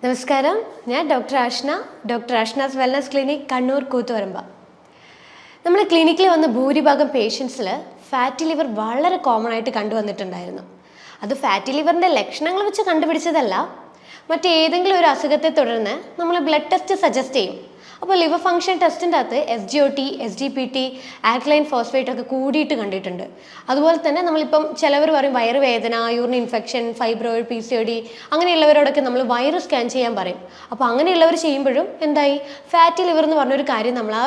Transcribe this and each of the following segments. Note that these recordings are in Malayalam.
നമസ്കാരം, ഞാൻ doctor Ashna, doctor Ashna's wellness clinic, Kannur Koothuparamba. നമ്മുടെ ക്ലിനിക്കിൽ വന്ന ഭൂരിഭാഗം പേഷ്യൻസിൽ ഫാറ്റി ലിവർ വളരെ കോമൺ ആയിട്ട് കണ്ടുവന്നിട്ടുണ്ടായിരുന്നു. അത് ഫാറ്റി ലിവറിൻ്റെ ലക്ഷണങ്ങൾ വെച്ച് കണ്ടുപിടിച്ചതല്ല, മറ്റേതെങ്കിലും ഒരു അസുഖത്തെ തുടർന്ന് നമ്മൾ ബ്ലഡ് ടെസ്റ്റ് സജസ്റ്റ് ചെയ്യും. അപ്പോൾ ലിവർ ഫംഗ്ഷൻ ടെസ്റ്റിൻ്റെ അകത്ത് SGOT, SGPT, ആൽക്കലൈൻ ഫോസ്ഫേറ്റ് ഒക്കെ കൂടിയിട്ട് കണ്ടിട്ടുണ്ട്. അതുപോലെ തന്നെ നമ്മളിപ്പം ചിലവർ പറയും വയറുവേദന, യൂറിൻ ഇൻഫെക്ഷൻ, ഫൈബ്രോയിഡ്, PCOD അങ്ങനെയുള്ളവരോടൊക്കെ നമ്മൾ വയറ് സ്കാൻ ചെയ്യാൻ പറയും. അപ്പോൾ അങ്ങനെയുള്ളവർ ചെയ്യുമ്പോഴും എന്തായി, ഫാറ്റി ലിവർ എന്ന് പറഞ്ഞൊരു കാര്യം നമ്മൾ ആ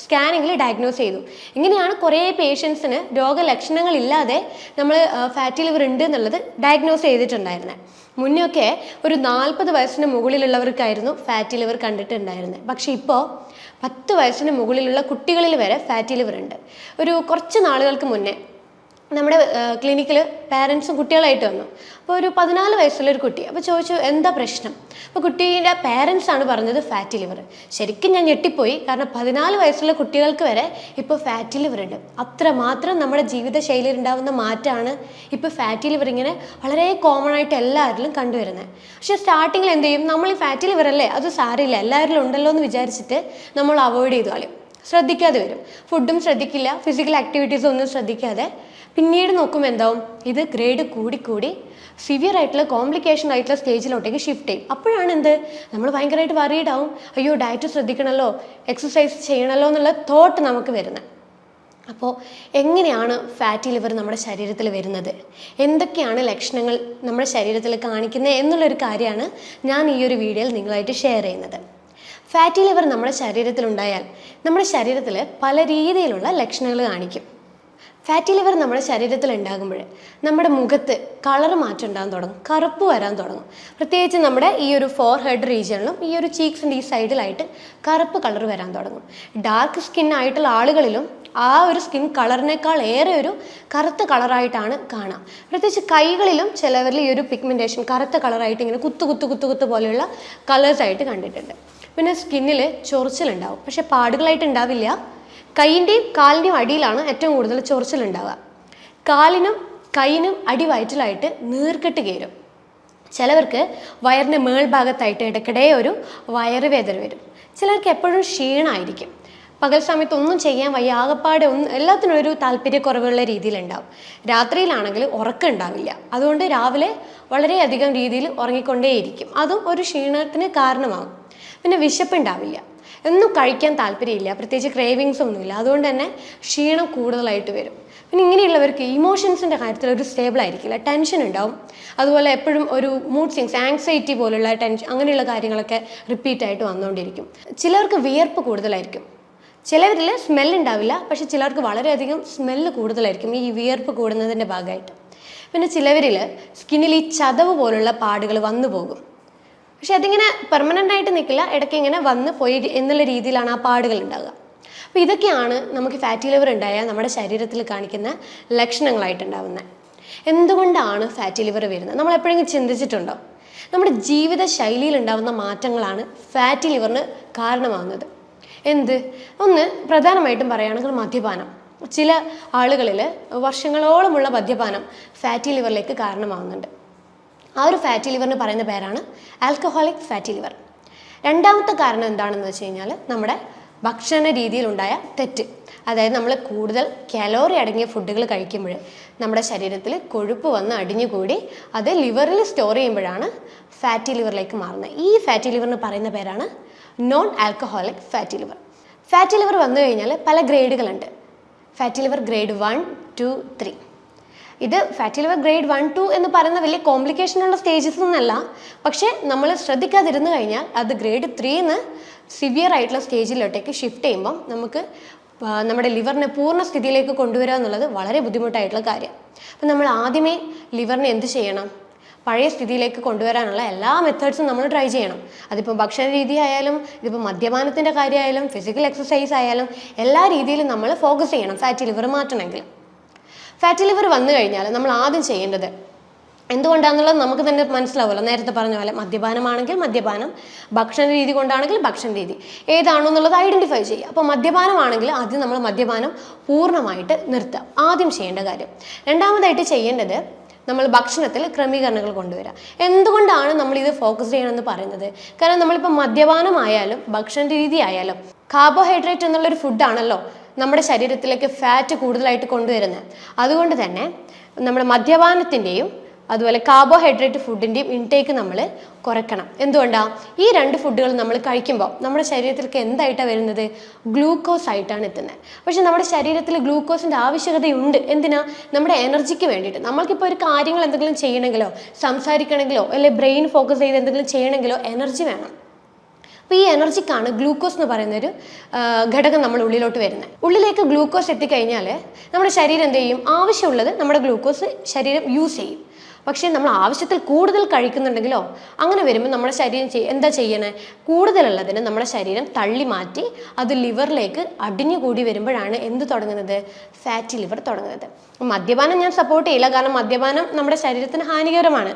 സ്കാനിങ്ങിൽ ഡയഗ്നോസ് ചെയ്തു. ഇങ്ങനെയാണ് കുറേ പേഷ്യൻസിന് രോഗലക്ഷണങ്ങളില്ലാതെ നമ്മൾ ഫാറ്റി ലിവർ ഉണ്ട് എന്നുള്ളത് ഡയഗ്നോസ് ചെയ്തിട്ടുണ്ടായിരുന്നത്. മുന്നൊക്കെ ഒരു 40 വയസ്സിന് മുകളിലുള്ളവർക്കായിരുന്നു ഫാറ്റി ലിവർ കണ്ടിട്ടുണ്ടായിരുന്നത്. പക്ഷേ ഇപ്പോൾ 10 വയസ്സിന് മുകളിലുള്ള കുട്ടികളിൽ വരെ ഫാറ്റി ലിവർ ഉണ്ട്. ഒരു കുറച്ച് നാളുകൾക്ക് മുന്നേ നമ്മുടെ ക്ലിനിക്കിൽ പാരൻസും കുട്ടികളായിട്ട് വന്നു. അപ്പോൾ ഒരു 14 വയസ്സുള്ളൊരു കുട്ടി. അപ്പോൾ ചോദിച്ചു എന്താ പ്രശ്നം. അപ്പോൾ കുട്ടീൻ്റെ പാരൻസാണ് പറഞ്ഞത് ഫാറ്റി ലിവർ. ശരിക്കും ഞാൻ ഞെട്ടിപ്പോയി, കാരണം 14 വയസ്സുള്ള കുട്ടികൾക്ക് വരെ ഇപ്പോൾ ഫാറ്റി ലിവർ ഉണ്ട്. അത്രമാത്രം നമ്മുടെ ജീവിതശൈലിയിൽ ഉണ്ടാകുന്ന മാറ്റമാണ് ഇപ്പോൾ ഫാറ്റി ലിവർ ഇങ്ങനെ വളരെ കോമൺ ആയിട്ട് എല്ലാവരിലും കണ്ടുവരുന്നത്. പക്ഷേ സ്റ്റാർട്ടിങ്ങിൽ എന്ത് ചെയ്യും, നമ്മൾ ഈ ഫാറ്റി ലിവർ അല്ലേ, അത് സാരമില്ല, എല്ലാവരിലും ഉണ്ടല്ലോ എന്ന് വിചാരിച്ചിട്ട് നമ്മൾ അവോയ്ഡ് ചെയ്തു കളയും, ശ്രദ്ധിക്കാതെ വരും. ഫുഡും ശ്രദ്ധിക്കില്ല, ഫിസിക്കൽ ആക്ടിവിറ്റീസും ഒന്നും ശ്രദ്ധിക്കാതെ പിന്നീട് നോക്കുമ്പോൾ എന്താവും, ഇത് ഗ്രേഡ് കൂടി സിവിയർ ആയിട്ടുള്ള കോംപ്ലിക്കേഷൻ ആയിട്ടുള്ള സ്റ്റേജിലോട്ടേക്ക് ഷിഫ്റ്റ് ചെയ്യും. അപ്പോഴാണ് എന്ത്, നമ്മൾ ഭയങ്കരമായിട്ട് വറീഡ് ആവും, അയ്യോ ഡയറ്റ് ശ്രദ്ധിക്കണമല്ലോ, എക്സസൈസ് ചെയ്യണമല്ലോ എന്നുള്ള തോട്ട് നമുക്ക് വരുന്നത്. അപ്പോൾ എങ്ങനെയാണ് ഫാറ്റി ലിവർ നമ്മുടെ ശരീരത്തിൽ വരുന്നത്, എന്തൊക്കെയാണ് ലക്ഷണങ്ങൾ നമ്മുടെ ശരീരത്തിൽ കാണിക്കുന്നത് എന്നുള്ളൊരു കാര്യമാണ് ഞാൻ ഈ ഒരു വീഡിയോയിൽ നിങ്ങളായിട്ട് ഷെയർ ചെയ്യുന്നത്. ഫാറ്റി ലിവർ നമ്മുടെ ശരീരത്തിലുണ്ടായാൽ നമ്മുടെ ശരീരത്തിൽ പല രീതിയിലുള്ള ലക്ഷണങ്ങൾ കാണിക്കും. ഫാറ്റി ലിവർ നമ്മുടെ ശരീരത്തിൽ ഉണ്ടാകുമ്പോൾ നമ്മുടെ മുഖത്ത് കളർ മാറ്റം ഉണ്ടാകാൻ തുടങ്ങും, കറുപ്പ് വരാൻ തുടങ്ങും. പ്രത്യേകിച്ച് നമ്മുടെ ഈ ഒരു ഫോർഹെഡ് റീജിയണിലും ഈ ഒരു ചീക്സിൻ്റെ ഈ സൈഡിലായിട്ട് കറുപ്പ് കളർ വരാൻ തുടങ്ങും. ഡാർക്ക് സ്കിൻ ആയിട്ടുള്ള ആളുകളിലും ആ ഒരു സ്കിൻ കളറിനേക്കാൾ ഏറെ ഒരു കറുത്ത കളറായിട്ടാണ് കാണാം. പ്രത്യേകിച്ച് കൈകളിലും ചിലവരിൽ ഈ ഒരു പിഗ്മെൻറ്റേഷൻ കറുത്ത കളറായിട്ട് ഇങ്ങനെ കുത്ത് പോലെയുള്ള കളേഴ്സായിട്ട് കണ്ടിട്ടുണ്ട്. പിന്നെ സ്കിന്നിൽ ചൊറിച്ചിലുണ്ടാവും, പക്ഷെ പാടുകളായിട്ട് ഉണ്ടാവില്ല. കൈയിൻ്റെയും കാലിൻ്റെയും അടിയിലാണ് ഏറ്റവും കൂടുതൽ ചൊറിച്ചിലുണ്ടാവുക. കാലിനും കൈയിനും അടിവയറ്റിലായിട്ട് നീർക്കെട്ട് കയറും. ചിലവർക്ക് വയറിൻ്റെ മേൾഭാഗത്തായിട്ട് ഇടയ്ക്കിടെ ഒരു വയറുവേദന വരും. ചിലർക്ക് എപ്പോഴും ക്ഷീണമായിരിക്കും, പകൽ സമയത്ത് ഒന്നും ചെയ്യാൻ വയ്യ, ആകപ്പാടെ എല്ലാത്തിനും ഒരു താല്പര്യക്കുറവുള്ള രീതിയിലുണ്ടാവും. രാത്രിയിലാണെങ്കിൽ ഉറക്കം ഉണ്ടാവില്ല, അതുകൊണ്ട് രാവിലെ വളരെയധികം രീതിയിൽ ഉറങ്ങിക്കൊണ്ടേയിരിക്കും, അതും ഒരു ക്ഷീണത്തിന് കാരണമാകും. പിന്നെ വിശപ്പുണ്ടാവില്ല, ഒന്നും കഴിക്കാൻ താല്പര്യമില്ല, പ്രത്യേകിച്ച് ക്രേവിങ്സ് ഒന്നുമില്ല, അതുകൊണ്ട് തന്നെ ക്ഷീണം കൂടുതലായിട്ട് വരും. പിന്നെ ഇങ്ങനെയുള്ളവർക്ക് ഇമോഷൻസിൻ്റെ കാര്യത്തിൽ ഒരു സ്റ്റേബിൾ ആയിരിക്കില്ല, ടെൻഷൻ ഉണ്ടാവും. അതുപോലെ എപ്പോഴും ഒരു മൂഡ് സ്വിങ്സ്, ആങ്സൈറ്റി പോലുള്ള ടെൻഷൻ, അങ്ങനെയുള്ള കാര്യങ്ങളൊക്കെ റിപ്പീറ്റായിട്ട് വന്നുകൊണ്ടിരിക്കും. ചിലർക്ക് വിയർപ്പ് കൂടുതലായിരിക്കും, ചിലവരിൽ സ്മെല്ലുണ്ടാവില്ല, പക്ഷെ ചിലർക്ക് വളരെയധികം സ്മെല്ല് കൂടുതലായിരിക്കും ഈ വിയർപ്പ് കൂടുന്നതിൻ്റെ ഭാഗമായിട്ട്. പിന്നെ ചിലവരിൽ സ്കിന്നിൽ ഈ ചതവ് പോലുള്ള പാടുകൾ വന്നു പോകും, പക്ഷെ അതിങ്ങനെ പെർമനൻ്റ് ആയിട്ട് നിൽക്കില്ല, ഇടയ്ക്ക് ഇങ്ങനെ വന്ന് പോയി എന്നുള്ള രീതിയിലാണ് ആ പാടുകൾ ഉണ്ടാകുക. അപ്പോൾ ഇതൊക്കെയാണ് നമുക്ക് ഫാറ്റി ലിവർ ഉണ്ടായാൽ നമ്മുടെ ശരീരത്തിൽ കാണിക്കുന്ന ലക്ഷണങ്ങളായിട്ടുണ്ടാവുന്നത്. എന്തുകൊണ്ടാണ് ഫാറ്റി ലിവർ വരുന്നത്, നമ്മൾ എപ്പോഴെങ്കിലും ചിന്തിച്ചിട്ടുണ്ടോ? നമ്മുടെ ജീവിത ശൈലിയിൽ ഉണ്ടാകുന്ന മാറ്റങ്ങളാണ് ഫാറ്റി ലിവറിന് കാരണമാകുന്നത്. ഒന്ന് പ്രധാനമായിട്ടും പറയുകയാണെങ്കിൽ മദ്യപാനം. ചില ആളുകളിൽ വർഷങ്ങളോളമുള്ള മദ്യപാനം ഫാറ്റി ലിവറിലേക്ക് കാരണമാകുന്നുണ്ട്. ആ ഒരു ഫാറ്റി ലിവറിന് പറയുന്ന പേരാണ് ആൽക്കഹോളിക് ഫാറ്റി ലിവർ. രണ്ടാമത്തെ കാരണം എന്താണെന്ന് വെച്ച് കഴിഞ്ഞാൽ നമ്മുടെ ഭക്ഷണ രീതിയിലുണ്ടായ തെറ്റ്. അതായത് നമ്മൾ കൂടുതൽ കലോറി അടങ്ങിയ ഫുഡുകൾ കഴിക്കുമ്പോൾ നമ്മുടെ ശരീരത്തിൽ കൊഴുപ്പ് വന്ന് അടിഞ്ഞുകൂടി അത് ലിവറിൽ സ്റ്റോർ ചെയ്യുമ്പോഴാണ് ഫാറ്റി ലിവറിലേക്ക് മാറുന്നത്. ഈ ഫാറ്റി ലിവറിന് പറയുന്ന പേരാണ് non alcoholic fatty liver. Fatty liver വന്നു കഴിഞ്ഞാൽ പല ഗ്രേഡുകളുണ്ട്. Fatty liver grade 1, 2, 3. ഇത് ഫാറ്റി ലിവർ ഗ്രേഡ് 1, 2 എന്ന് പറയുന്ന വലിയ കോംപ്ലിക്കേഷനുള്ള സ്റ്റേജസ് ഒന്നല്ല, പക്ഷേ നമ്മൾ ശ്രദ്ധിക്കാതിരുന്നു കഴിഞ്ഞാൽ അത് ഗ്രേഡ് 3 സിവിയർ ആയിട്ടുള്ള സ്റ്റേജിലോട്ടേക്ക് ഷിഫ്റ്റ് ചെയ്യുമ്പം നമുക്ക് നമ്മുടെ ലിവറിനെ പൂർണ്ണ സ്ഥിതിയിലേക്ക് കൊണ്ടുവരിക എന്നുള്ളത് വളരെ ബുദ്ധിമുട്ടായിട്ടുള്ള കാര്യം. അപ്പം നമ്മൾ ആദ്യമേ ലിവറിനെ എന്ത് ചെയ്യണം, പഴയ സ്ഥിതിയിലേക്ക് കൊണ്ടുവരാനുള്ള എല്ലാ മെത്തേഡ്സും നമ്മൾ ട്രൈ ചെയ്യണം. അതിപ്പോൾ ഭക്ഷണ രീതി ആയാലും, ഇതിപ്പോൾ മദ്യപാനത്തിൻ്റെ കാര്യമായാലും, ഫിസിക്കൽ എക്സസൈസ് ആയാലും, എല്ലാ രീതിയിലും നമ്മൾ ഫോക്കസ് ചെയ്യണം ഫാറ്റി ലിവർ മാറ്റണമെങ്കിൽ. ഫാറ്റി ലിവർ വന്നു കഴിഞ്ഞാൽ നമ്മൾ ആദ്യം ചെയ്യേണ്ടത് എന്തുകൊണ്ടാണെന്നുള്ളത് നമുക്ക് തന്നെ മനസ്സിലാവുമല്ലോ. നേരത്തെ പറഞ്ഞ പോലെ മദ്യപാനമാണെങ്കിൽ മദ്യപാനം, ഭക്ഷണ രീതി കൊണ്ടാണെങ്കിൽ ഭക്ഷണ രീതി, ഏതാണോ എന്നുള്ളത് ഐഡൻറ്റിഫൈ ചെയ്യുക. അപ്പോൾ മദ്യപാനമാണെങ്കിൽ ആദ്യം നമ്മൾ മദ്യപാനം പൂർണ്ണമായിട്ട് നിർത്തുക, ആദ്യം ചെയ്യേണ്ട കാര്യം. രണ്ടാമതായിട്ട് ചെയ്യേണ്ടത് നമ്മൾ ഭക്ഷണത്തിൽ ക്രമീകരണങ്ങൾ കൊണ്ടുവരിക. എന്തുകൊണ്ടാണ് നമ്മൾ ഇത് ഫോക്കസ് ചെയ്യണമെന്ന് പറയുന്നത്? കാരണം നമ്മളിപ്പോൾ മദ്യപാനമായാലും ഭക്ഷണ രീതി ആയാലും കാർബോഹൈഡ്രേറ്റ് എന്നുള്ളൊരു ഫുഡാണല്ലോ നമ്മുടെ ശരീരത്തിലേക്ക് ഫാറ്റ് കൂടുതലായിട്ട് കൊണ്ടുവരുന്നത്. അതുകൊണ്ട് തന്നെ നമ്മുടെ മദ്യപാനത്തിൻ്റെയും അതുപോലെ കാർബോഹൈഡ്രേറ്റ് ഫുഡിൻ്റെയും ഇൻടേക്ക് നമ്മൾ കുറയ്ക്കണം. എന്തുകൊണ്ടാണ്? ഈ രണ്ട് ഫുഡുകൾ നമ്മൾ കഴിക്കുമ്പോൾ നമ്മുടെ ശരീരത്തിലേക്ക് എന്തായിട്ടാണ് വരുന്നത്? ഗ്ലൂക്കോസ് ആയിട്ടാണ് എത്തുന്നത്. പക്ഷെ നമ്മുടെ ശരീരത്തിൽ ഗ്ലൂക്കോസിൻ്റെ ആവശ്യകതയുണ്ട്. എന്തിനാ? നമ്മുടെ എനർജിക്ക് വേണ്ടിയിട്ട്. നമ്മൾക്കിപ്പോൾ ഒരു കാര്യങ്ങൾ എന്തെങ്കിലും ചെയ്യണമെങ്കിലോ സംസാരിക്കണമെങ്കിലോ അല്ലെങ്കിൽ ബ്രെയിൻ ഫോക്കസ് ചെയ്ത് എന്തെങ്കിലും ചെയ്യണമെങ്കിലോ എനർജി വേണം. അപ്പോൾ ഈ എനർജിക്കാണ് ഗ്ലൂക്കോസ് എന്ന് പറയുന്നൊരു ഘടകം നമ്മൾ ഉള്ളിലോട്ട് വരുന്നത്. ഉള്ളിലേക്ക് ഗ്ലൂക്കോസ് എത്തിക്കഴിഞ്ഞാൽ നമ്മുടെ ശരീരം എന്ത് ചെയ്യും? ആവശ്യമുള്ളത് നമ്മുടെ ഗ്ലൂക്കോസ് ശരീരം യൂസ് ചെയ്യും. പക്ഷേ നമ്മൾ ആവശ്യത്തിൽ കൂടുതൽ കഴിക്കുന്നുണ്ടെങ്കിലോ അങ്ങനെ വരുമ്പോൾ നമ്മുടെ ശരീരം എന്താ ചെയ്യണേ? കൂടുതലുള്ളതിന് നമ്മുടെ ശരീരം തള്ളി മാറ്റി അത് ലിവറിലേക്ക് അടിഞ്ഞുകൂടി വരുമ്പോഴാണ് എന്ത് തുടങ്ങുന്നത്? ഫാറ്റി ലിവർ തുടങ്ങുന്നത്. മദ്യപാനം ഞാൻ സപ്പോർട്ട് ചെയ്യില്ല, കാരണം മദ്യപാനം നമ്മുടെ ശരീരത്തിന് ഹാനികരമാണ്.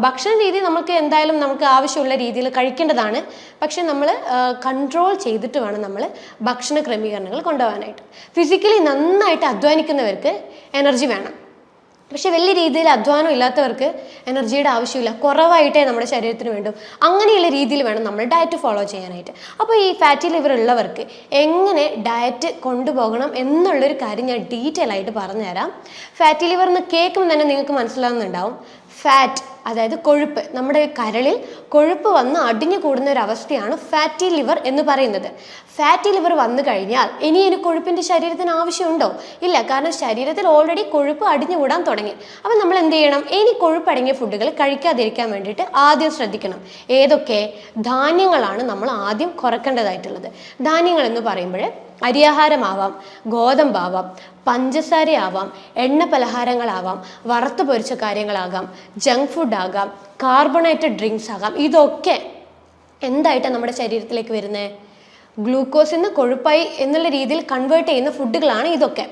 ഭക്ഷണ രീതി നമുക്ക് എന്തായാലും നമുക്ക് ആവശ്യമുള്ള രീതിയിൽ കഴിക്കേണ്ടതാണ്. പക്ഷെ നമ്മൾ കൺട്രോൾ ചെയ്തിട്ട് വേണം നമ്മൾ ഭക്ഷണ ക്രമീകരണങ്ങൾ കൊണ്ടുപോകാനായിട്ട്. ഫിസിക്കലി നന്നായിട്ട് അധ്വാനിക്കുന്നവർക്ക് എനർജി വേണം. പക്ഷെ വലിയ രീതിയിൽ അധ്വാനം ഇല്ലാത്തവർക്ക് എനർജിയുടെ ആവശ്യമില്ല, കുറവായിട്ടേ നമ്മുടെ ശരീരത്തിന് വേണ്ടൂ. അങ്ങനെയുള്ള രീതിയിൽ വേണം നമ്മൾ ഡയറ്റ് ഫോളോ ചെയ്യാനായിട്ട്. അപ്പോൾ ഈ ഫാറ്റി ലിവർ ഉള്ളവർക്ക് എങ്ങനെ ഡയറ്റ് കൊണ്ടുപോകണം എന്നുള്ളൊരു കാര്യം ഞാൻ ഡീറ്റെയിൽ ആയിട്ട് പറഞ്ഞുതരാം. ഫാറ്റി ലിവർ എന്ന് കേൾക്കുമ്പോൾ തന്നെ നിങ്ങൾക്ക് മനസ്സിലാവുന്നുണ്ടാവും. ഫാറ്റ് അതായത് കൊഴുപ്പ്, നമ്മുടെ കരളിൽ കൊഴുപ്പ് വന്ന് അടിഞ്ഞു കൂടുന്ന ഒരു അവസ്ഥയാണ് ഫാറ്റി ലിവർ എന്ന് പറയുന്നത്. ഫാറ്റി ലിവർ വന്നു കഴിഞ്ഞാൽ ഇനി കൊഴുപ്പിൻ്റെ ശരീരത്തിന് ആവശ്യമുണ്ടോ? ഇല്ല, കാരണം ശരീരത്തിൽ ഓൾറെഡി കൊഴുപ്പ് അടിഞ്ഞുകൂടാൻ തുടങ്ങി. അപ്പം നമ്മൾ എന്ത് ചെയ്യണം? ഇനി കൊഴുപ്പടങ്ങിയ ഫുഡുകൾ കഴിക്കാതിരിക്കാൻ വേണ്ടിയിട്ട് ആദ്യം ശ്രദ്ധിക്കണം. ഏതൊക്കെ? ധാന്യങ്ങളാണ് നമ്മൾ ആദ്യം കുറക്കേണ്ടതായിട്ടുള്ളത്. ധാന്യങ്ങൾ എന്ന് പറയുമ്പോൾ അരിയാഹാരമാവാം, ഗോതമ്പാവാം, പഞ്ചസാരയാവാം, എണ്ണ പലഹാരങ്ങളാവാം, വറുത്ത് പൊരിച്ച കാര്യങ്ങളാകാം, ജങ്ക് ഫുഡ് ആകാം, കാർബണേറ്റഡ് ഡ്രിങ്ക്സ് ആകാം. ഇതൊക്കെ എന്തായിട്ടാണ് നമ്മുടെ ശരീരത്തിലേക്ക് വരുന്നത്? ഗ്ലൂക്കോസിൽ നിന്ന് കൊഴുപ്പായി എന്നുള്ള രീതിയിൽ കൺവേർട്ട് ചെയ്യുന്ന ഫുഡുകളാണ് ഇതൊക്കെ.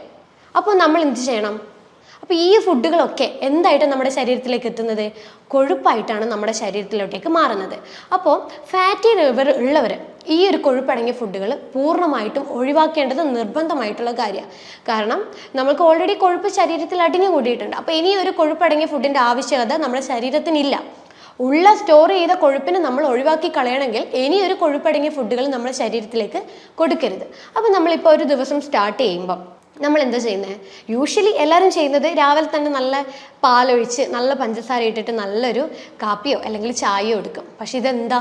അപ്പോൾ നമ്മൾ എന്ത് ചെയ്യണം? അപ്പോൾ ഈ ഫുഡുകളൊക്കെ എന്തായിട്ടാണ് നമ്മുടെ ശരീരത്തിലേക്ക് എത്തുന്നത്? കൊഴുപ്പായിട്ടാണ് നമ്മുടെ ശരീരത്തിലോട്ടേക്ക് മാറുന്നത്. അപ്പോൾ ഫാറ്റി ലിവർ ഉള്ളവർ ഈ ഒരു കൊഴുപ്പടങ്ങിയ ഫുഡുകൾ പൂർണ്ണമായിട്ടും ഒഴിവാക്കേണ്ടത് നിർബന്ധമായിട്ടുള്ള കാര്യമാണ്. കാരണം നമുക്ക് ഓൾറെഡി കൊഴുപ്പ് ശരീരത്തിൽ അടിഞ്ഞു കൂടിയിട്ടുണ്ട്. അപ്പോൾ ഇനി ഒരു കൊഴുപ്പടങ്ങിയ ഫുഡിൻ്റെ ആവശ്യകത നമ്മുടെ ശരീരത്തിനില്ല. ഉള്ള സ്റ്റോർ ചെയ്ത കൊഴുപ്പിനെ നമ്മൾ ഒഴിവാക്കി കളയണമെങ്കിൽ ഇനി ഒരു കൊഴുപ്പടങ്ങിയ ഫുഡുകൾ നമ്മുടെ ശരീരത്തിലേക്ക് കൊടുക്കരുത്. അപ്പോൾ നമ്മളിപ്പോൾ ഒരു ദിവസം സ്റ്റാർട്ട് ചെയ്യുമ്പോൾ നമ്മൾ എന്താ ചെയ്യുന്നത്? യൂഷ്വലി എല്ലാവരും ചെയ്യുന്നത് രാവിലെ തന്നെ നല്ല പാലൊഴിച്ച് നല്ല പഞ്ചസാര ഇട്ടിട്ട് നല്ലൊരു കാപ്പിയോ അല്ലെങ്കിൽ ചായയോ എടുക്കും. പക്ഷെ ഇതെന്താ?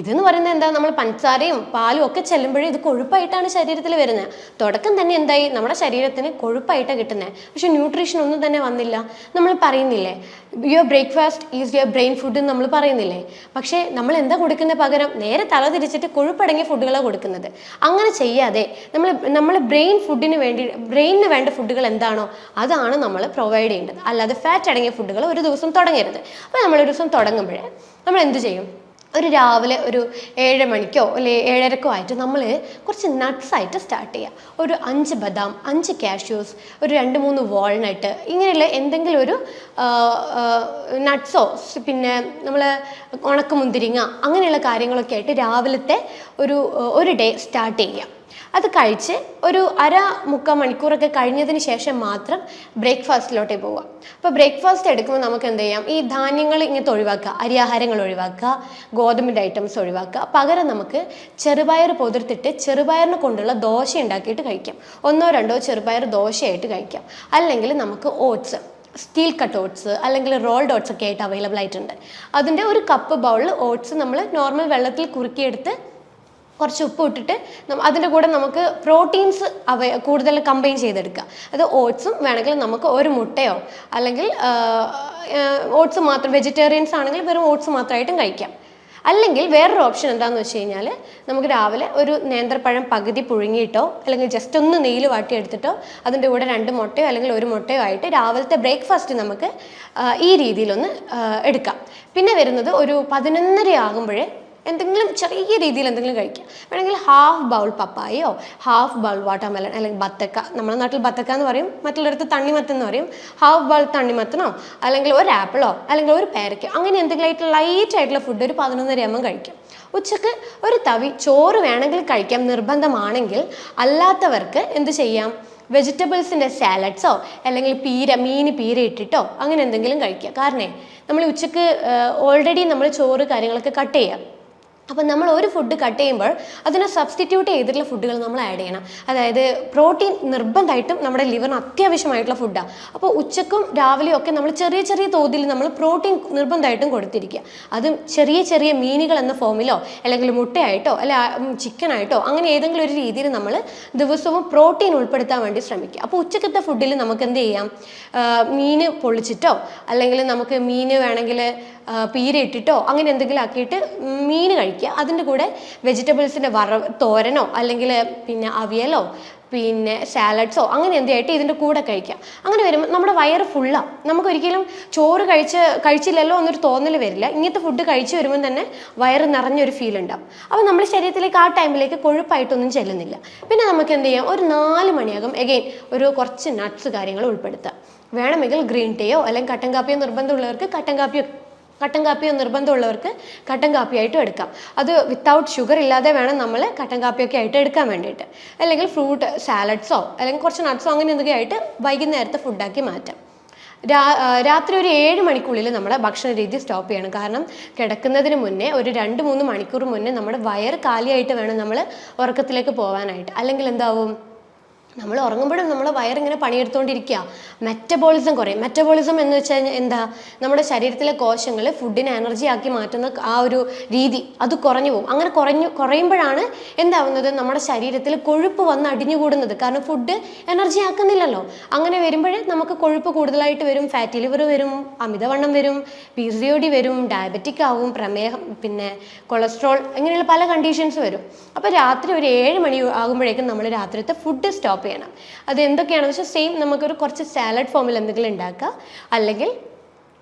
ഇതെന്ന് പറയുന്നത് എന്താ? നമ്മൾ പഞ്ചസാരയും പാലും ഒക്കെ ചെല്ലുമ്പോഴേ ഇത് കൊഴുപ്പായിട്ടാണ് ശരീരത്തിൽ വരുന്നത്. തുടക്കം തന്നെ എന്തായി? നമ്മുടെ ശരീരത്തിന് കൊഴുപ്പായിട്ടാണ് കിട്ടുന്നത്. പക്ഷെ ന്യൂട്രീഷൻ ഒന്നും തന്നെ വന്നില്ല. നമ്മൾ പറയുന്നില്ലേ your breakfast is your brain food എന്ന് നമ്മൾ പറയുന്നില്ലേ? പക്ഷേ നമ്മൾ എന്താ കൊടുക്കുന്നത്? പകരം നേരെ തല തിരിച്ചിട്ട് കൊഴുപ്പടങ്ങിയ ഫുഡുകളാണ് കൊടുക്കുന്നത്. അങ്ങനെ ചെയ്യാതെ നമ്മൾ ബ്രെയിനിന് വേണ്ട ഫുഡുകൾ എന്താണോ അതാണ് നമ്മൾ പ്രൊവൈഡ് ചെയ്യേണ്ടത്. അല്ലാതെ ഫാറ്റ് അടങ്ങിയ ഫുഡുകൾ ഒരു ദിവസം തുടങ്ങരുത്. അപ്പോൾ നമ്മളൊരു ദിവസം തുടങ്ങുമ്പോഴേ നമ്മൾ എന്ത് ചെയ്യും? ഒരു രാവിലെ ഒരു 7 മണിക്കോ അല്ലെങ്കിൽ 7:30 ആയിട്ട് നമ്മൾ കുറച്ച് നട്ട്സായിട്ട് സ്റ്റാർട്ട് ചെയ്യുക. ഒരു 5 ബദാം, 5 കാഷ്യൂസ്, ഒരു 2-3 വാൾനട്ട്, ഇങ്ങനെയുള്ള എന്തെങ്കിലും ഒരു നട്ട്സോ പിന്നെ നമ്മൾ ഉണക്കമുന്തിരിങ്ങ അങ്ങനെയുള്ള കാര്യങ്ങളൊക്കെ ആയിട്ട് രാവിലത്തെ ഒരു ഡേ സ്റ്റാർട്ട് ചെയ്യുക. അത് കഴിച്ച് ഒരു 1/2-3 മണിക്കൂറൊക്കെ കഴിഞ്ഞതിന് ശേഷം മാത്രം ബ്രേക്ക്ഫാസ്റ്റിലോട്ടേ പോവുക. അപ്പോൾ ബ്രേക്ക്ഫാസ്റ്റ് എടുക്കുമ്പോൾ നമുക്ക് എന്ത് ചെയ്യാം? ഈ ധാന്യങ്ങൾ ഇങ്ങനത്തെ ഒഴിവാക്കുക, അരിയാഹാരങ്ങൾ ഒഴിവാക്കുക, ഗോതമ്പിൻ്റെ ഐറ്റംസ് ഒഴിവാക്കുക. പകരം നമുക്ക് ചെറുപയർ പൊതിർത്തിട്ട് ചെറുപയറിനെ കൊണ്ടുള്ള ദോശ ഉണ്ടാക്കിയിട്ട് കഴിക്കാം. 1-2 ചെറുപയർ ദോശയായിട്ട് കഴിക്കാം. അല്ലെങ്കിൽ നമുക്ക് ഓട്സ്, സ്റ്റീൽ കട്ട് ഓട്സ് അല്ലെങ്കിൽ റോൾഡ് ഓട്സ് ഒക്കെ ആയിട്ട് അവൈലബിൾ ആയിട്ടുണ്ട്. അതിൻ്റെ ഒരു കപ്പ് ബൗളിൽ ഓട്സ് നമ്മൾ നോർമൽ വെള്ളത്തിൽ കുറുക്കിയെടുത്ത് കുറച്ച് ഉപ്പ് ഇട്ടിട്ട് അതിൻ്റെ കൂടെ നമുക്ക് പ്രോട്ടീൻസ് കൂടുതൽ കമ്പൈൻ ചെയ്തെടുക്കുക. അത് ഓട്സും വേണമെങ്കിൽ നമുക്ക് ഒരു മുട്ടയോ അല്ലെങ്കിൽ ഓട്സ് മാത്രം, വെജിറ്റേറിയൻസ് ആണെങ്കിൽ വെറും ഓട്സ് മാത്രമായിട്ടും കഴിക്കാം. അല്ലെങ്കിൽ വേറൊരു ഓപ്ഷൻ എന്താണെന്ന് വെച്ച് കഴിഞ്ഞാൽ നമുക്ക് രാവിലെ ഒരു നേന്ത്രപ്പഴം പകുതി പുഴുങ്ങിയിട്ടോ അല്ലെങ്കിൽ ജസ്റ്റ് ഒന്ന് നെയ്യിൽ വാട്ടിയെടുത്തിട്ടോ അതിൻ്റെ കൂടെ 2 മുട്ടയോ അല്ലെങ്കിൽ 1 മുട്ടയോ ആയിട്ട് രാവിലത്തെ ബ്രേക്ക്ഫാസ്റ്റ് നമുക്ക് ഈ രീതിയിലൊന്ന് എടുക്കാം. പിന്നെ വരുന്നത് ഒരു 11:30 ആകുമ്പോഴേ എന്തെങ്കിലും ചെറിയ രീതിയിൽ എന്തെങ്കിലും കഴിക്കാം. വേണമെങ്കിൽ ഹാഫ് ബൗൾ പപ്പായയോ ഹാഫ് ബൗൾ വാട്ടർമെലൺ അല്ലെങ്കിൽ ബത്തക്ക, നമ്മുടെ നാട്ടിൽ ബത്തക്ക എന്ന് പറയും, മറ്റുള്ളവർക്ക് തണ്ണിമത്തൻ എന്ന് പറയും. ഹാഫ് ബൗൾ തണ്ണിമത്തനോ അല്ലെങ്കിൽ ഒരു ആപ്പിളോ അല്ലെങ്കിൽ ഒരു പേരയ്ക്കോ അങ്ങനെ എന്തെങ്കിലും ലൈറ്റ് ആയിട്ടുള്ള ഫുഡ് ഒരു 11:30 ആകുമ്പോൾ കഴിക്കാം. ഉച്ചക്ക് ഒരു തവി ചോറ് വേണമെങ്കിൽ കഴിക്കാം നിർബന്ധമാണെങ്കിൽ. അല്ലാത്തവർക്ക് എന്ത് ചെയ്യാം? വെജിറ്റബിൾസിൻ്റെ സാലഡ്സോ അല്ലെങ്കിൽ മീൻ പീര ഇട്ടിട്ടോ അങ്ങനെ എന്തെങ്കിലും കഴിക്കുക. കാരണം നമ്മൾ ഉച്ചക്ക് ഓൾറെഡി നമ്മൾ ചോറ് കാര്യങ്ങളൊക്കെ കട്ട് ചെയ്യാം. അപ്പം നമ്മൾ ഒരു ഫുഡ് കട്ട് ചെയ്യുമ്പോൾ അതിനെ സബ്സ്റ്റിറ്റ്യൂട്ട് ചെയ്തിട്ടുള്ള ഫുഡുകൾ നമ്മൾ ആഡ് ചെയ്യണം. അതായത് പ്രോട്ടീൻ നിർബന്ധമായിട്ടും നമ്മുടെ ലിവറിന് അത്യാവശ്യമായിട്ടുള്ള ഫുഡാണ്. അപ്പോൾ ഉച്ചക്കും രാവിലെയും ഒക്കെ നമ്മൾ ചെറിയ ചെറിയ തോതിൽ നമ്മൾ പ്രോട്ടീൻ നിർബന്ധമായിട്ടും കൊടുത്തിരിക്കുക. അതും ചെറിയ ചെറിയ മീനുകൾ എന്ന ഫോമിലോ അല്ലെങ്കിൽ മുട്ടയായിട്ടോ അല്ലെ ചിക്കനായിട്ടോ അങ്ങനെ ഏതെങ്കിലും ഒരു രീതിയിൽ നമ്മൾ ദിവസവും പ്രോട്ടീൻ ഉൾപ്പെടുത്താൻ വേണ്ടി ശ്രമിക്കുക. അപ്പോൾ ഉച്ചക്കത്തെ ഫുഡിൽ നമുക്ക് എന്ത് ചെയ്യാം, മീൻ പൊള്ളിച്ചിട്ടോ അല്ലെങ്കിൽ നമുക്ക് മീൻ വേണമെങ്കിൽ പീര ഇട്ടിട്ടോ അങ്ങനെ എന്തെങ്കിലും ആക്കിയിട്ട് മീൻ കഴിക്കുക. അതിൻ്റെ കൂടെ വെജിറ്റബിൾസിൻ്റെ തോരനോ അല്ലെങ്കിൽ പിന്നെ അവിയലോ പിന്നെ സാലഡ്സോ അങ്ങനെ എന്തായിട്ട് ഇതിൻ്റെ കൂടെ കഴിക്കാം. അങ്ങനെ വരുമ്പോൾ നമ്മുടെ വയറ് ഫുള്ളാണ്. നമുക്കൊരിക്കലും ചോറ് കഴിച്ചില്ലല്ലോ എന്നൊരു തോന്നൽ വരില്ല. ഇങ്ങനത്തെ ഫുഡ് കഴിച്ചു വരുമ്പോൾ തന്നെ വയറ് നിറഞ്ഞൊരു ഫീൽ ഉണ്ടാവും. അപ്പോൾ നമ്മുടെ ശരീരത്തിലേക്ക് ആ ടൈമിലേക്ക് കൊഴുപ്പായിട്ടൊന്നും ചെല്ലുന്നില്ല. പിന്നെ നമുക്ക് എന്ത് ചെയ്യാം, ഒരു 4 മണിയാകും എഗെയിൻ ഒരു കുറച്ച് നട്ട്സ് കാര്യങ്ങൾ ഉൾപ്പെടുത്താം. വേണമെങ്കിൽ ഗ്രീൻ ടീയോ അല്ലെങ്കിൽ കട്ടൻ കാപ്പിയോ നിർബന്ധമുള്ളവർക്ക് കട്ടൻ കാപ്പിയോ നിർബന്ധമുള്ളവർക്ക് കട്ടൻ കാപ്പിയായിട്ടും എടുക്കാം. അത് വിത്തൗട്ട് ഷുഗർ ഇല്ലാതെ വേണം നമ്മൾ കട്ടൻ കാപ്പിയൊക്കെ ആയിട്ട് എടുക്കാൻ വേണ്ടിയിട്ട്. അല്ലെങ്കിൽ ഫ്രൂട്ട് സാലഡ്സോ അല്ലെങ്കിൽ കുറച്ച് നട്ട്സോ അങ്ങനെ എന്തെങ്കിലും ആയിട്ട് വൈകുന്നേരത്തെ ഫുഡാക്കി മാറ്റാം. രാത്രി ഒരു 7 മണിക്കുള്ളിൽ നമ്മുടെ ഭക്ഷണ രീതി സ്റ്റോപ്പ് ചെയ്യണം. കാരണം കിടക്കുന്നതിന് മുന്നേ ഒരു 2-3 മണിക്കൂർ മുന്നേ നമ്മുടെ വയറ് കാലിയായിട്ട് വേണം നമ്മൾ ഉറക്കത്തിലേക്ക് പോകാനായിട്ട്. അല്ലെങ്കിൽ എന്താവും, നമ്മൾ ഉറങ്ങുമ്പോഴും നമ്മൾ വയറിങ്ങനെ പണിയെടുത്തുകൊണ്ടിരിക്കുക, മെറ്റബോളിസം കുറയും. മെറ്റബോളിസം എന്ന് വെച്ച് കഴിഞ്ഞാൽ എന്താ, നമ്മുടെ ശരീരത്തിലെ കോശങ്ങൾ ഫുഡിനെ എനർജി ആക്കി മാറ്റുന്ന ആ ഒരു രീതി അത് കുറഞ്ഞു പോകും. അങ്ങനെ കുറയുമ്പോഴാണ് എന്താവുന്നത്, നമ്മുടെ ശരീരത്തിൽ കൊഴുപ്പ് വന്ന് അടിഞ്ഞുകൂടുന്നത്. കാരണം ഫുഡ് എനർജി ആക്കുന്നില്ലല്ലോ. അങ്ങനെ വരുമ്പോൾ നമുക്ക് കൊഴുപ്പ് കൂടുതലായിട്ട് വരും, ഫാറ്റി ലിവർ വരും, അമിതവണ്ണം വരും, PCOD വരും, ഡയബറ്റിക് ആവും, പ്രമേഹം, പിന്നെ കൊളസ്ട്രോൾ, ഇങ്ങനെയുള്ള പല കണ്ടീഷൻസ് വരും. അപ്പോൾ രാത്രി ഒരു 7 മണി ആകുമ്പോഴേക്കും നമ്മൾ രാത്രിത്തെ ഫുഡ് സ്റ്റോപ്പ് ചെയ്യണം. അത് എന്തൊക്കെയാണെന്ന് വെച്ചാൽ സെയിം നമുക്കൊരു കുറച്ച് സാലഡ് ഫോമിൽ എന്തെങ്കിലും ഉണ്ടാക്കുക, അല്ലെങ്കിൽ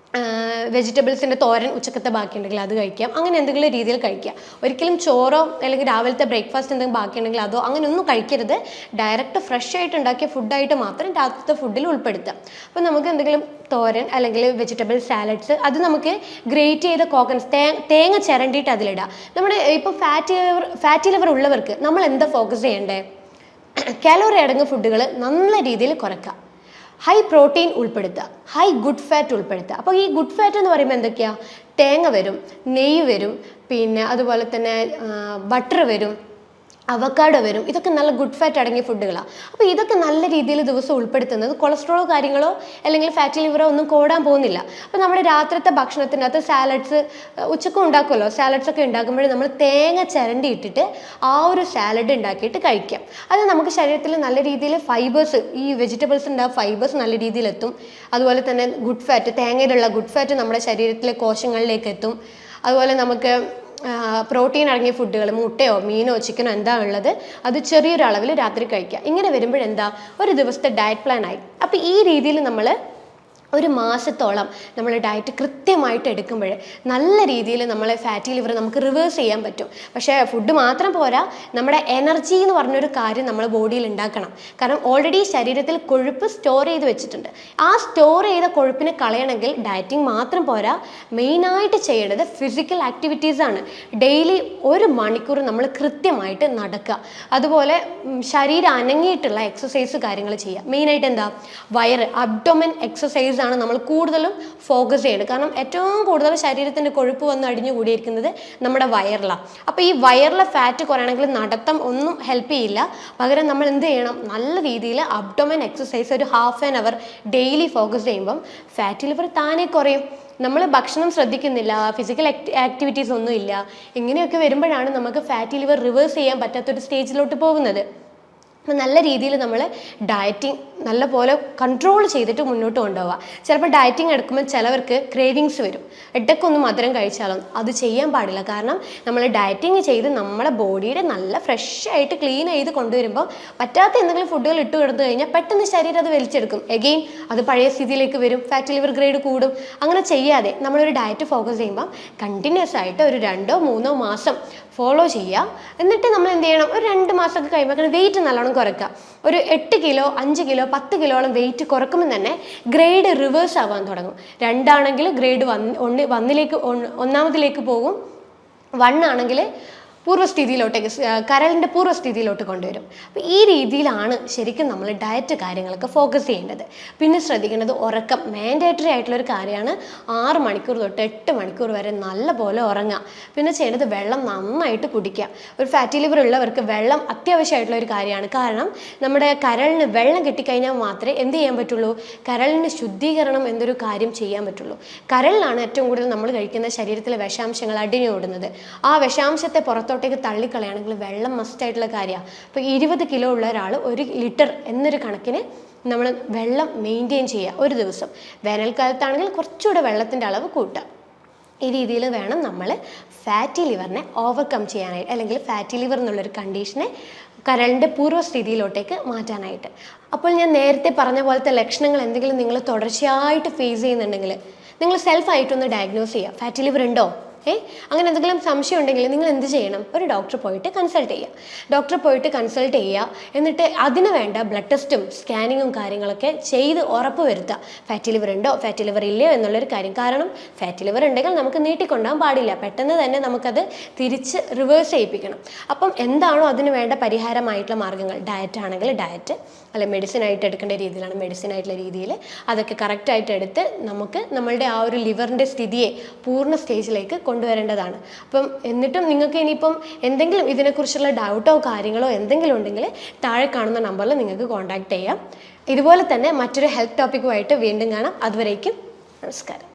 വെജിറ്റബിൾസിൻ്റെ തോരൻ ഉച്ചക്കത്തെ ബാക്കിയുണ്ടെങ്കിൽ അത് കഴിക്കാം. അങ്ങനെ എന്തെങ്കിലും രീതിയിൽ കഴിക്കുക. ഒരിക്കലും ചോറോ അല്ലെങ്കിൽ രാവിലത്തെ ബ്രേക്ക്ഫാസ്റ്റ് എന്തെങ്കിലും ബാക്കിയുണ്ടെങ്കിൽ അതോ അങ്ങനെ ഒന്നും കഴിക്കരുത്. ഡയറക്റ്റ് ഫ്രഷ് ആയിട്ട് ഉണ്ടാക്കിയ ഫുഡായിട്ട് മാത്രം രാത്രിത്തെ ഫുഡിൽ ഉൾപ്പെടുത്താം. അപ്പോൾ നമുക്ക് എന്തെങ്കിലും തോരൻ അല്ലെങ്കിൽ വെജിറ്റബിൾ സാലഡ്സ് അത് നമുക്ക് ഗ്രേറ്റ് ചെയ്ത കോക്കനസ് തേങ്ങ ചിരണ്ടിയിട്ട് അതിലിടാം. നമ്മുടെ ഇപ്പോൾ ഫാറ്റി ലിവർ ഉള്ളവർക്ക് നമ്മൾ എന്താ ഫോക്കസ് ചെയ്യേണ്ടേ, കാലോറി അടങ്ങിയ ഫുഡുകൾ നല്ല രീതിയിൽ കുറയ്ക്കുക, ഹൈ പ്രോട്ടീൻ ഉൾപ്പെടുത്തുക, ഹൈ ഗുഡ് ഫാറ്റ് ഉൾപ്പെടുത്തുക. അപ്പോൾ ഈ ഗുഡ് ഫാറ്റ് എന്ന് പറയുമ്പോൾ എന്തൊക്കെയാണ്, തേങ്ങ വരും, നെയ്യ് വരും, പിന്നെ അതുപോലെ തന്നെ ബട്ടർ വരും, അവക്കാഡോ വരും. ഇതൊക്കെ നല്ല ഗുഡ് ഫാറ്റ് അടങ്ങിയ ഫുഡുകളാണ്. അപ്പോൾ ഇതൊക്കെ നല്ല രീതിയിൽ ദിവസം ഉൾപ്പെടുത്തുന്നത് കൊളസ്ട്രോളോ കാര്യങ്ങളോ അല്ലെങ്കിൽ ഫാറ്റി ലിവറോ ഒന്നും കൂടാൻ പോകുന്നില്ല. അപ്പോൾ നമ്മുടെ രാത്രിത്തെ ഭക്ഷണത്തിനകത്ത് സാലഡ്സ് ഉച്ചക്കും ഉണ്ടാക്കുമല്ലോ, സാലഡ്സ് ഒക്കെ ഉണ്ടാക്കുമ്പോൾ നമ്മൾ തേങ്ങ ചിരണ്ടി ഇട്ടിട്ട് ആ ഒരു സാലഡ് ഉണ്ടാക്കിയിട്ട് കഴിക്കാം. അത് നമുക്ക് ശരീരത്തിൽ നല്ല രീതിയിൽ ഫൈബേഴ്സ്, ഈ വെജിറ്റബിൾസിൻ്റെ ആ ഫൈബേഴ്സ് നല്ല രീതിയിൽ എത്തും. അതുപോലെ തന്നെ ഗുഡ് ഫാറ്റ്, തേങ്ങയിലുള്ള ഗുഡ് ഫാറ്റ് നമ്മുടെ ശരീരത്തിലെ കോശങ്ങളിലേക്ക് എത്തും. അതുപോലെ നമുക്ക് പ്രോട്ടീൻ അടങ്ങിയ ഫുഡുകൾ, മുട്ടയോ മീനോ ചിക്കനോ എന്താ ഉള്ളത് അത് ചെറിയൊരു അളവിൽ രാത്രി കഴിക്കുക. ഇങ്ങനെ വരുമ്പോഴെന്താ, ഒരു ദിവസത്തെ ഡയറ്റ് പ്ലാൻ ആയി. അപ്പോൾ ഈ രീതിയിൽ നമ്മൾ ഒരു മാസത്തോളം നമ്മൾ ഡയറ്റ് കൃത്യമായിട്ട് എടുക്കുമ്പോൾ നല്ല രീതിയിൽ നമ്മളെ ഫാറ്റി ലിവർ നമുക്ക് റിവേഴ്സ് ചെയ്യാൻ പറ്റും. പക്ഷേ ഫുഡ് മാത്രം പോരാ, നമ്മുടെ എനർജി എന്ന് പറഞ്ഞൊരു കാര്യം നമ്മൾ ബോഡിയിൽ ഉണ്ടാക്കണം. കാരണം ഓൾറെഡി ശരീരത്തിൽ കൊഴുപ്പ് സ്റ്റോർ ചെയ്ത് വെച്ചിട്ടുണ്ട്. ആ സ്റ്റോർ ചെയ്ത കൊഴുപ്പിനെ കളയണമെങ്കിൽ ഡയറ്റിംഗ് മാത്രം പോരാ, മെയിനായിട്ട് ചെയ്യേണ്ടത് ഫിസിക്കൽ ആക്ടിവിറ്റീസാണ്. ഡെയിലി 1 മണിക്കൂർ നമ്മൾ കൃത്യമായിട്ട് നടക്കുക. അതുപോലെ ശരീരം അനങ്ങിയിട്ടുള്ള എക്സസൈസ് കാര്യങ്ങൾ ചെയ്യുക. മെയിനായിട്ട് എന്താ, വയറ് അബ്ഡോമൻ എക്സസൈസ് ആണ് നമ്മൾ കൂടുതലും ഫോക്കസ് ചെയ്യേണ്ടത്. കാരണം ഏറ്റവും കൂടുതൽ ശരീരത്തിൻ്റെ കൊഴുപ്പ് വന്ന് അടിഞ്ഞു കൂടിയിരിക്കുന്നത് നമ്മുടെ വയറിലാണ്. അപ്പോൾ ഈ വയറിലെ ഫാറ്റ് കുറയണമെങ്കിൽ നടത്തം ഒന്നും ഹെൽപ്പ് ചെയ്യില്ല. പകരം നമ്മൾ എന്ത് ചെയ്യണം, നല്ല രീതിയിൽ അബ്ഡോമൻ എക്സസൈസ് ഒരു ½ ആൻ അവർ ഡെയിലി ഫോക്കസ് ചെയ്യുമ്പം ഫാറ്റി ലിവർ താനേ കുറയും. നമ്മൾ ഭക്ഷണം ശ്രദ്ധിക്കുന്നില്ല, ഫിസിക്കൽ ആക്ടിവിറ്റീസ് ഒന്നും ഇല്ല, ഇങ്ങനെയൊക്കെ വരുമ്പോഴാണ് നമുക്ക് ഫാറ്റി ലിവർ റിവേഴ്സ് ചെയ്യാൻ പറ്റാത്തൊരു സ്റ്റേജിലോട്ട് പോകുന്നത്. അപ്പോൾ നല്ല രീതിയിൽ നമ്മൾ ഡയറ്റിംഗ് നല്ലപോലെ കൺട്രോൾ ചെയ്തിട്ട് മുന്നോട്ട് കൊണ്ടുപോവുക. ചിലപ്പോൾ ഡയറ്റിംഗ് എടുക്കുമ്പോൾ ചിലവർക്ക് ക്രേവിങ്സ് വരും, ഇടയ്ക്കൊന്ന് മധുരം കഴിച്ചാലോ, അത് ചെയ്യാൻ പാടില്ല. കാരണം നമ്മൾ ഡയറ്റിംഗ് ചെയ്ത് നമ്മളെ ബോഡിയുടെ നല്ല ഫ്രഷ് ആയിട്ട് ക്ലീൻ ചെയ്ത് കൊണ്ടുവരുമ്പോൾ പറ്റാത്ത എന്തെങ്കിലും ഫുഡുകൾ ഇട്ട് കിടന്നു കഴിഞ്ഞാൽ പെട്ടെന്ന് ശരീരം അത് വലിച്ചെടുക്കും, എഗെയിൻ അത് പഴയ സ്ഥിതിയിലേക്ക് വരും, ഫാറ്റി ലിവർ ഗ്രേഡ് കൂടും. അങ്ങനെ ചെയ്യാതെ നമ്മളൊരു ഡയറ്റ് ഫോക്കസ് ചെയ്യുമ്പോൾ കണ്ടിന്യൂസ് ആയിട്ട് ഒരു 2-3 മാസം ഫോളോ ചെയ്യുക. എന്നിട്ട് നമ്മൾ എന്ത് ചെയ്യണം, ഒരു 2 മാസമൊക്കെ കഴിയുമ്പോൾ വെയിറ്റ് നല്ലോണം കുറയ്ക്കുക. ഒരു 8 കിലോ 5 കിലോ 10 കിലോളം വെയിറ്റ് കുറക്കുമ്പോൾ തന്നെ ഗ്രേഡ് റിവേഴ്സ് ആവാൻ തുടങ്ങും. 2 ആണെങ്കിൽ ഗ്രേഡ് 1 1 പോകും, 1 ആണെങ്കിൽ പൂർവ്വസ്ഥിതിയിലോട്ടേക്ക് കരളിൻ്റെ പൂർവ്വസ്ഥിതിയിലോട്ട് കൊണ്ടുവരും. അപ്പോൾ ഈ രീതിയിലാണ് ശരിക്കും നമ്മൾ ഡയറ്റ് കാര്യങ്ങളൊക്കെ ഫോക്കസ് ചെയ്യേണ്ടത്. പിന്നെ ശ്രദ്ധിക്കേണ്ടത് ഉറക്കം മാൻഡേറ്ററി ആയിട്ടുള്ളൊരു കാര്യമാണ്. 6 മണിക്കൂർ തൊട്ട് 8 മണിക്കൂർ വരെ നല്ലപോലെ ഉറങ്ങുക. പിന്നെ ചെയ്യേണ്ടത് വെള്ളം നന്നായിട്ട് കുടിക്കുക. ഒരു ഫാറ്റി ലിവർ ഉള്ളവർക്ക് വെള്ളം അത്യാവശ്യമായിട്ടുള്ള ഒരു കാര്യമാണ്. കാരണം നമ്മുടെ കരളിന് വെള്ളം കിട്ടിക്കഴിഞ്ഞാൽ മാത്രമേ എന്ത് ചെയ്യാൻ പറ്റുള്ളൂ, കരളിന് ശുദ്ധീകരണം എന്നൊരു കാര്യം ചെയ്യാൻ പറ്റുള്ളൂ. കരളിലാണ് ഏറ്റവും കൂടുതൽ നമ്മൾ കഴിക്കുന്ന ശരീരത്തിലെ വിഷാംശങ്ങൾ അടിഞ്ഞോടുന്നത്. ആ വിഷാംശത്തെ പുറത്തോട്ടേക്ക് തള്ളിക്കളയാണെങ്കിൽ വെള്ളം മസ്റ്റായിട്ടുള്ള കാര്യമാണ്. ഇപ്പോൾ 20 കിലോ ഉള്ള ഒരാൾ 1 ലിറ്റർ എന്നൊരു കണക്കിന് നമ്മൾ വെള്ളം മെയിൻറ്റെയിൻ ചെയ്യുക ഒരു ദിവസം. വേനൽക്കാലത്താണെങ്കിൽ കുറച്ചുകൂടെ വെള്ളത്തിൻ്റെ അളവ് കൂട്ടുക. ഈ രീതിയിൽ വേണം നമ്മൾ ഫാറ്റി ലിവറിനെ ഓവർകം ചെയ്യാനായിട്ട്, അല്ലെങ്കിൽ ഫാറ്റി ലിവർ എന്നുള്ളൊരു കണ്ടീഷനെ കരളിൻ്റെ പൂർവ്വസ്ഥിതിയിലോട്ടേക്ക് മാറ്റാനായിട്ട്. അപ്പോൾ ഞാൻ നേരത്തെ പറഞ്ഞ പോലത്തെ ലക്ഷണങ്ങൾ എന്തെങ്കിലും നിങ്ങൾ തുടർച്ചയായിട്ട് ഫേസ് ചെയ്യുന്നുണ്ടെങ്കിൽ നിങ്ങൾ സെൽഫായിട്ടൊന്ന് ഡയഗ്നോസ് ചെയ്യുക. ഫാറ്റി ലിവർ ഉണ്ടോ, അങ്ങനെ എന്തെങ്കിലും സംശയം ഉണ്ടെങ്കിൽ നിങ്ങൾ എന്ത് ചെയ്യണം, ഒരു ഡോക്ടറെ പോയിട്ട് കൺസൾട്ട് ചെയ്യുക. എന്നിട്ട് അതിന് വേണ്ട ബ്ലഡ് ടെസ്റ്റും സ്കാനിങ്ങും കാര്യങ്ങളൊക്കെ ചെയ്ത് ഉറപ്പ് വരുത്തുക. ഫാറ്റി ലിവർ ഉണ്ടോ, ഫാറ്റി ലിവർ ഇല്ലയോ എന്നുള്ളൊരു കാര്യം. കാരണം ഫാറ്റി ലിവർ ഉണ്ടെങ്കിൽ നമുക്ക് നീട്ടിക്കൊണ്ടാൻ പാടില്ല, പെട്ടെന്ന് തന്നെ നമുക്കത് തിരിച്ച് റിവേഴ്സ് ചെയ്യിപ്പിക്കണം. അപ്പം എന്താണോ അതിന് വേണ്ട പരിഹാരമായിട്ടുള്ള മാർഗ്ഗങ്ങൾ, ഡയറ്റ് ആണെങ്കിൽ ഡയറ്റ്, അല്ലെ മെഡിസിൻ ആയിട്ട് എടുക്കേണ്ട രീതിയിലാണ് മെഡിസിൻ ആയിട്ടുള്ള രീതിയിൽ അതൊക്കെ കറക്റ്റായിട്ട് എടുത്ത് നമുക്ക് നമ്മളുടെ ആ ഒരു ലിവറിൻ്റെ സ്ഥിതിയെ പൂർണ്ണ സ്റ്റേജിലേക്ക് കൊണ്ടുവരേണ്ടതാണ്. അപ്പം എന്നിട്ടും നിങ്ങൾക്ക് ഇനിയിപ്പം എന്തെങ്കിലും ഇതിനെക്കുറിച്ചുള്ള ഡൗട്ടോ കാര്യങ്ങളോ എന്തെങ്കിലും ഉണ്ടെങ്കിൽ താഴെ കാണുന്ന നമ്പറിൽ നിങ്ങൾക്ക് കോൺടാക്റ്റ് ചെയ്യാം. ഇതുപോലെ തന്നെ മറ്റൊരു ഹെൽത്ത് ടോപ്പിക്കുമായിട്ട് വീണ്ടും കാണാം. അതുവരേക്കും നമസ്കാരം.